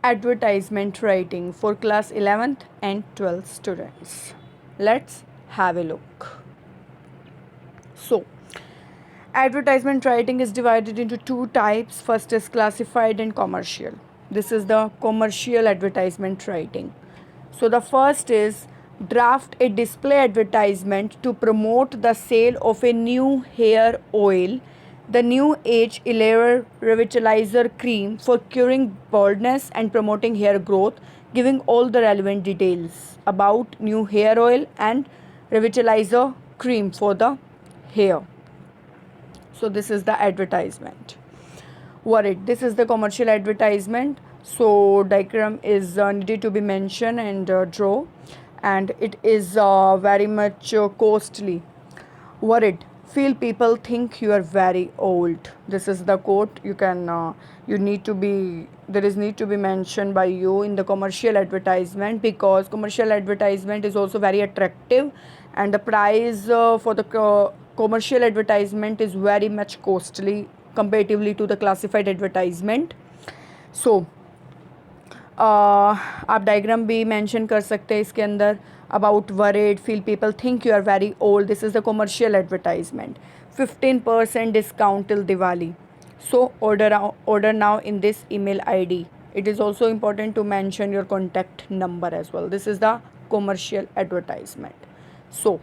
advertisement writing for class 11th and 12th students. Let's have a look. So, advertisement writing is divided into two types. First is classified and commercial. This is the commercial advertisement writing. So, the first is draft a display advertisement to promote the sale of a new hair oil, the new age layer revitalizer cream for curing baldness and promoting hair growth, giving all the relevant details about new hair oil and revitalizer cream for the hair. So this is the advertisement. Worried, this is the commercial advertisement. So diagram is needed to be mentioned and draw, and it is very much costly. Worried, feel people think you are very old. This is the quote. You need to be, there is need to be mentioned by you in the commercial advertisement, because commercial advertisement is also very attractive, and the price for the commercial advertisement is very much costly comparatively to the classified advertisement. So आप diagram भी mention कर सकते हैं इसके अंदर. About worried, feel people think you are very old. This is the commercial advertisement. 15% discount till Diwali. So order now in this email ID. It is also important to mention your contact number as well. This is the commercial advertisement. So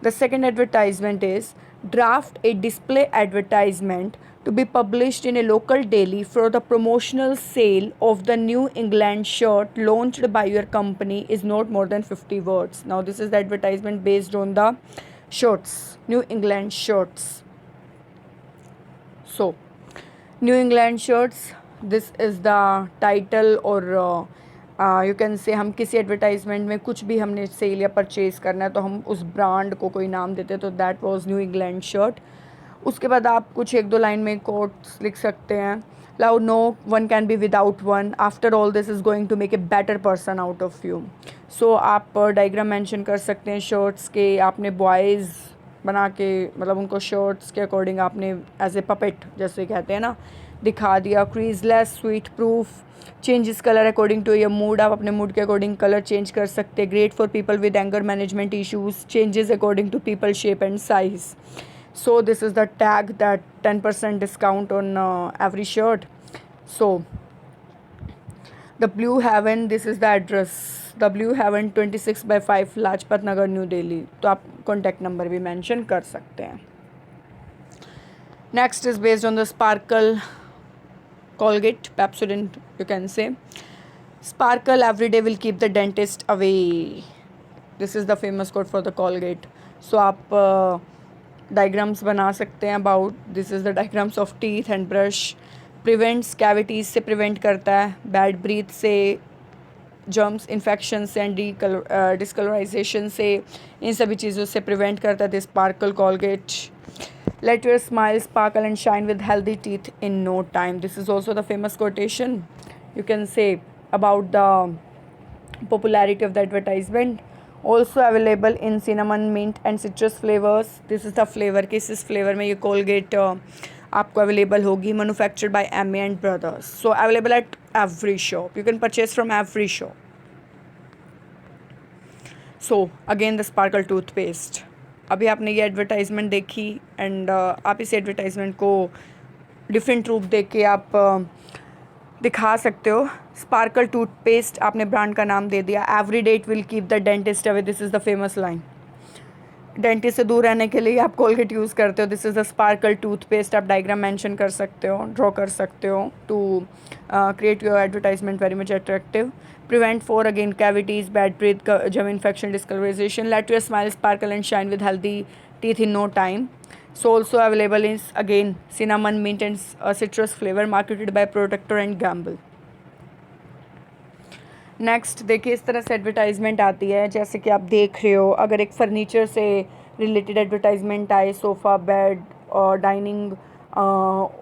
the second advertisement is draft a display advertisement to be published in a local daily for the promotional sale of the New England shirt launched by your company is not more than 50 words. Now this is the advertisement based on the shirts, New England shirts. So New England shirts, this is the title, or you can से हम किसी advertisement में कुछ भी हमने cell या purchase करना है तो हम उस ब्रांड को कोई नाम देते हैं, तो that was new England shirt. उसके बाद आप कुछ एक दो लाइन में कोट्स लिख सकते हैं. लाउ no one can be without one, after all this is going to make a better person out of you. So आप डायग्राम मेंशन कर सकते हैं शर्ट्स के. आपने बॉयज़ बना के, मतलब उनको शर्ट्स के अकॉर्डिंग आपने एज ए पपेट जैसे कहते हैं ना, दिखा दिया. Creaseless, sweat proof, changes colour according to your mood. आप अपने मूड के अकॉर्डिंग कलर चेंज कर सकते हैं. Great for people with anger management issues, changes according to people shape and size. So this is the tag that 10% discount on every shirt. So the Blue Heaven, this is the address. The Blue Heaven 26/5 Lajpat Nagar new Delhi. तो आप contact number भी mention कर सकते हैं. Next is based on the Sparkle Colgate Pepsodent, you can say. Sparkle every day will keep the dentist away. This is the famous quote for the Colgate. So आप diagrams बना सकते हैं about. This is the diagrams of teeth and brush. Prevents cavities से prevent करता है, bad breath से, germs infection से and discolourisation से, इन सभी चीज़ों से प्रिवेंट करता है this sparkle Colgate. Let your smile sparkle and shine with healthy teeth in no time. This is also the famous quotation you can say about the popularity of the advertisement. Also available in cinnamon, mint and citrus flavors. This is the flavor कि इस flavour में ये Colgate आपको available होगी. Manufactured by M and brothers. So available at every shop. You can purchase from every shop. So again the sparkle toothpaste. अभी आपने ये advertisement देखी एंड आप इस एडवर्टाइजमेंट को डिफरेंट रूप दे के आप दिखा सकते हो. स्पार्कल टूथपेस्ट आपने ब्रांड का नाम दे दिया. Every day it will keep the dentist away. This is the famous line. Dentist से दूर रहने के लिए आप कोलगेट यूज़ करते हो. This is the sparkle toothpaste. आप डायग्राम मेंशन कर सकते हो, ड्रॉ कर सकते हो to create your advertisement very much attractive. Prevent for again cavities, bad breath, gum infection, discolorization. Let your smile sparkle and shine with healthy teeth in no time. So also available is again cinnamon, mint and citrus flavor, marketed by Protector and Gamble. Next देखिए इस तरह से advertisement आती है जैसे कि आप देख रहे हो. अगर एक फर्नीचर से रिलेटेड एडवर्टाइजमेंट आए, सोफ़ा, बेड और डाइनिंग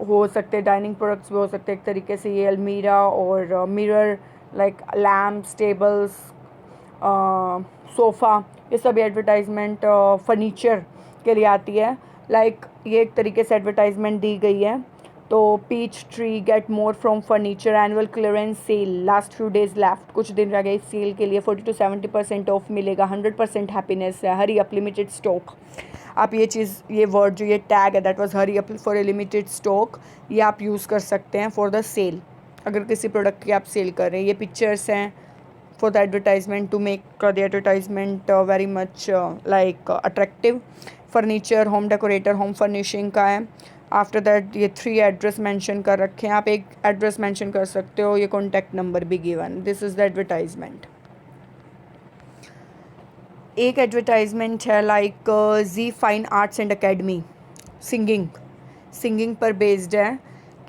हो सकते हैं, डाइनिंग प्रोडक्ट्स भी हो सकते हैं एक तरीके से. ये अलमीरा और mirror, like lamps, tables, sofa, ये सभी एडवर्टाइजमेंट फर्नीचर के लिए आती है. लाइक ये एक तरीके से एडवर्टाइजमेंट दी गई है तो peach tree get more from furniture, annual clearance sale, last few days left, कुछ दिन रह गए इस सेल के लिए, 40 to 70% ऑफ मिलेगा, 100% हैप्पीनेस है, हरी अप लिमिटेड स्टॉक। आप ये चीज़, ये वर्ड जो ये टैग है that was hurry up for a limited stock, ये आप यूज़ कर सकते हैं फॉर द सेल, अगर किसी प्रोडक्ट की आप सेल कर रहे हैं। ये पिक्चर्स हैं for the advertisement to make the advertisement very much like attractive. Furniture, home decorator, home furnishing का है। आफ्टर दैट ये 3 एड्रेस मेंशन कर रखे हैं, आप एक एड्रेस मेंशन कर सकते हो, ये कॉन्टैक्ट नंबर भी given. This is the advertisement. एक एडवर्टाइजमेंट है like G fine arts and academy, singing पर बेस्ड है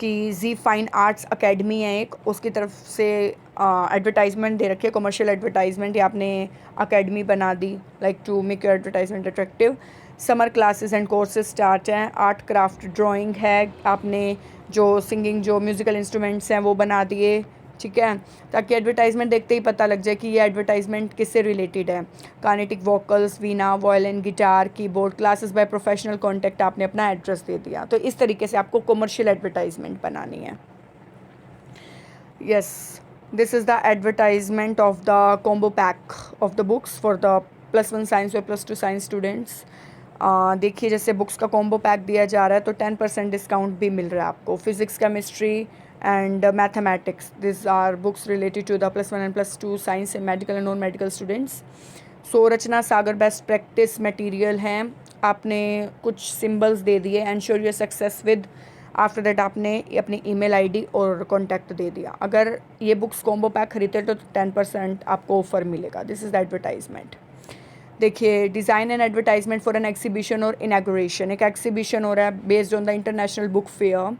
कि जी फाइन आर्ट्स अकेडमी है एक, उसकी तरफ से एडवर्टाइजमेंट दे रखी है, कमर्शियल एडवर्टाइजमेंट, या आपने अकेडमी बना दी like to make your advertisement attractive. Summer classes and courses start हैं, आर्ट क्राफ्ट ड्राइंग है, आपने जो सिंगिंग जो म्यूज़िकल इंस्ट्रूमेंट्स हैं वो बना दिए, ठीक है, ताकि एडवर्टाइजमेंट देखते ही पता लग जाए कि ये एडवर्टाइजमेंट किससे रिलेटेड है। Carnatic vocals, Veena, violin, guitar, keyboard, classes by professional contact, आपने अपना एड्रेस दे दिया। तो इस तरीके से आपको कमर्शियल एडवर्टाइजमेंट बनानी है। Yes, this is the advertisement of the combo pack of the books for the +1 science और +2 साइंस स्टूडेंट्स। देखिए जैसे बुक्स का कॉम्बो पैक दिया जा रहा है तो 10% डिस्काउंट भी मिल रहा है आपको। Physics, chemistry and mathematics, this are books related to the +1 and +2 science and medical and non medical students. So Rachna Sagar best practice material हैं, आपने कुछ सिंबल्स दे दिए, ensure your success with, after that आपने अपनी ईमेल आईडी और contact दे दिया। अगर ये बुक्स कॉम्बो पैक खरीदते तो 10% आपको ऑफर मिलेगा। This is the advertisement. देखिए, design and advertisement for an exhibition और इनॉग्रेशन, एक एग्जीबिशन हो रहा है based on the international book fair,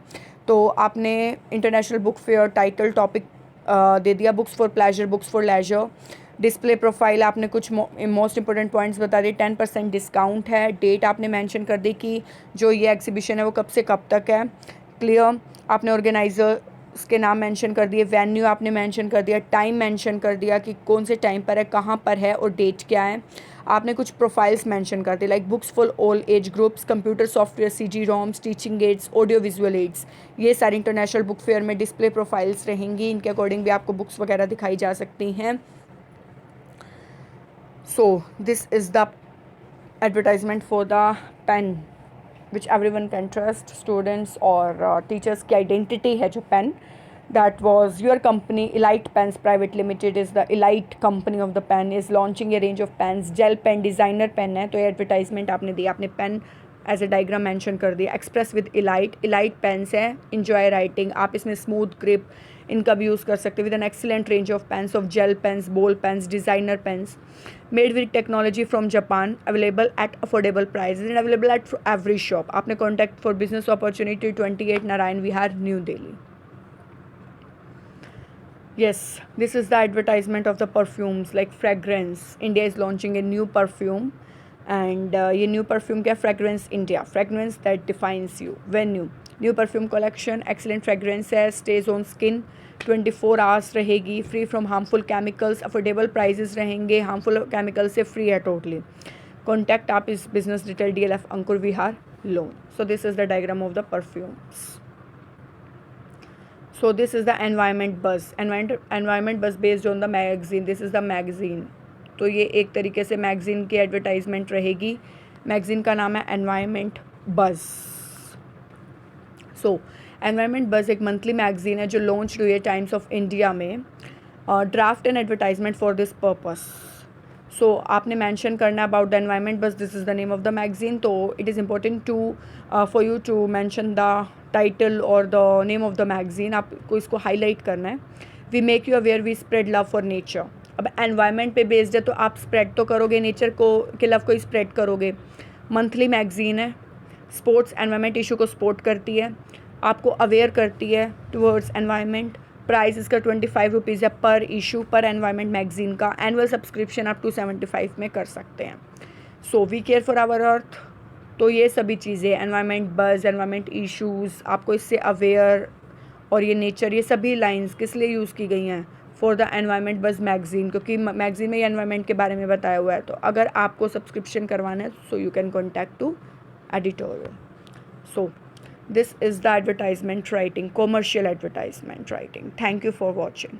तो आपने international book fair title topic दे दिया, books for pleasure, books for leisure. Display profile आपने कुछ मोस्ट इंपॉर्टेंट पॉइंट्स बता दिए, 10% डिस्काउंट है। डेट आपने मेंशन कर दी कि जो ये एग्जीबिशन है वो कब से कब तक है, क्लियर। आपने ऑर्गेनाइजर्स के नाम मेंशन कर दिए, वेन्यू आपने मेंशन कर दिया, टाइम मेंशन कर दिया कि कौन से टाइम पर है, कहाँ पर है और डेट क्या है। आपने कुछ प्रोफाइल्स मेंशन कर दी like books for all age groups, computer software, CD ROMs, teaching aids, audio visual aids, ये सारी इंटरनेशनल बुक फेयर में डिस्प्ले प्रोफाइल्स रहेंगी, इनके अकॉर्डिंग भी आपको बुक्स वगैरह दिखाई जा सकती हैं। So this is the advertisement for the pen which everyone can trust, students और टीचर्स की आइडेंटिटी है जो pen, that was your company Elite Pens Private Limited is the elite company of the pen is launching a range of pens, gel pen, designer pen है, तो ये advertisement आपने दी, आपने pen as a diagram mention कर दिया। Express with elite pens है, enjoy writing, आप इसमें स्मूथ ग्रिप इनका भी यूज़ कर सकते हैं, with an excellent range of pens of gel pens, ball pens, designer pens, made with technology from Japan, available at affordable price and available at every shop. आपने contact for business opportunity 28 Narayan Vihar, new Delhi. Yes, this is the advertisement of the perfumes like fragrance. India is launching a new perfume and ये new perfume क्या, fragrance India, fragrance that defines you. Venue, new perfume collection, excellent fragrance है, stays on skin 24 hours रहेगी, free from harmful chemicals, affordable prices रहेंगे, harmful chemicals से free है totally. Contact आप इस business detail DLF Ankur Vihar loan. So this is the diagram of the perfumes. So this is the environment buzz based on the magazine. This is the magazine. तो ये एक तरीके से magazine की advertisement रहेगी। Magazine का नाम है environment buzz. So environment buzz एक मंथली मैगज़ीन है जो लॉन्च हुई है टाइम्स ऑफ इंडिया में। Draft and advertisement for this purpose. So आपने मेंशन करना about the environment buzz, this is the name of the magazine. तो it is important to for you to mention the title और the name of the magazine, आपको इसको highlight करना है। We make you aware, we spread love for nature. अब environment पे based है तो आप स्प्रेड तो करोगे, नेचर को के लव को ही स्प्रेड करोगे। मंथली मैगज़ीन है, स्पोर्ट्स एनवायरनमेंट इशू को सपोर्ट करती है, आपको अवेयर करती है टुवर्ड्स एनवायरनमेंट। प्राइस इसका 25 रुपीज़ है पर इशू, पर एनवायरनमेंट मैगज़ीन का। एनुअल सब्सक्रिप्शन आप 275 में कर सकते हैं। So we care for our earth, तो ये सभी चीज़ें, एनवायरनमेंट बज़, एनवायरनमेंट इश्यूज़, आपको इससे अवेयर, और ये नेचर, ये सभी लाइंस किस लिए यूज़ की गई हैं, for the environment buzz magazine, क्योंकि मैगज़ीन में ये एनवायरनमेंट के बारे में बताया हुआ है। तो अगर आपको सब्सक्रिप्शन करवाना है so you can contact to editorial. So This is the advertisement writing, commercial advertisement writing. Thank you for watching.